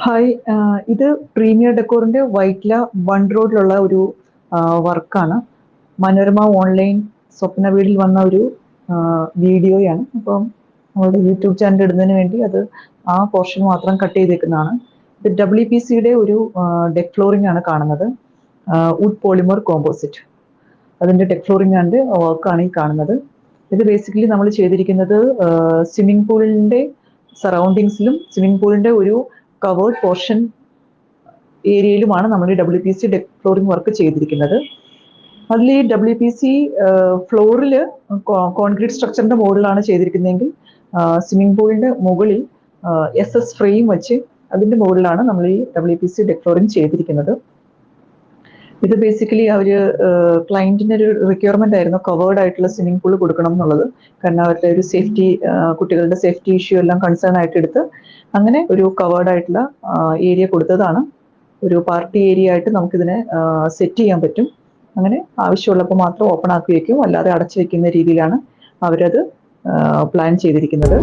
Hi, ഇത് premier ഡെക്കോറിന്റെ Vyttila one റോഡിലുള്ള ഒരു വർക്കാണ്. മനോരമ ഓൺലൈൻ സ്വപ്ന വീടിൽ വന്ന ഒരു വീഡിയോയാണ്. അപ്പം നമ്മളുടെ യൂട്യൂബ് ചാനൽ ഇടുന്നതിന് വേണ്ടി അത് ആ പോർഷൻ മാത്രം കട്ട് ചെയ്തേക്കുന്നതാണ്. ഇത് WPCയുടെ ഒരു ഡെക്ക് ഫ്ലോറിംഗ് ആണ് കാണുന്നത്. വുഡ് പോളിമർ കോമ്പോസിറ്റ് അതിന്റെ ഡെക്ക് ഫ്ലോറിംഗ് ആൻഡ് വർക്കാണ് ഈ കാണുന്നത്. ഇത് ബേസിക്കലി നമ്മൾ ചെയ്തിരിക്കുന്നത് സ്വിമ്മിംഗ് പൂളിന്റെ സറൗണ്ടിങ്സിലും സ്വിമ്മിംഗ് പൂളിന്റെ ഒരു കവേർഡ് പോർഷൻ ഏരിയയിലുമാണ് നമ്മൾ ഈ WPC ഡെക്ക് ഫ്ലോറിംഗ് വർക്ക് ചെയ്തിരിക്കുന്നത്. അതിൽ ഈ WPC ഫ്ലോറിൽ കോൺക്രീറ്റ് സ്ട്രക്ചറിന്റെ മുകളിലാണ് ചെയ്തിരിക്കുന്നതെങ്കിൽ സ്വിമ്മിംഗ് പൂളിന്റെ മുകളിൽ SS ഫ്രെയിം വെച്ച് അതിന്റെ മുകളിലാണ് നമ്മൾ ഈ WPC ഡെക്ക് ഫ്ലോറിംഗ് ചെയ്തിരിക്കുന്നത്. ഇത് ബേസിക്കലി അവര് ക്ലയന്റിന്റെ ഒരു റിക്വയർമെന്റ് ആയിരുന്നു, കവേർഡ് ആയിട്ടുള്ള സ്വിമ്മിംഗ് പൂൾ കൊടുക്കണം എന്നുള്ളത്. കാരണം അവരുടെ ഒരു സേഫ്റ്റി, കുട്ടികളുടെ സേഫ്റ്റി ഇഷ്യൂ എല്ലാം കൺസേൺ ആയിട്ട് എടുത്ത് അങ്ങനെ ഒരു കവേർഡ് ആയിട്ടുള്ള ഏരിയ കൊടുത്തതാണ്. ഒരു പാർട്ടി ഏരിയ ആയിട്ട് നമുക്കിതിനെ സെറ്റ് ചെയ്യാൻ പറ്റും. അങ്ങനെ ആവശ്യമുള്ളപ്പോൾ മാത്രം ഓപ്പൺ ആക്കി വയ്ക്കും, അല്ലാതെ അടച്ചു വെക്കുന്ന രീതിയിലാണ് അവരത് പ്ലാൻ ചെയ്തിരിക്കുന്നത്.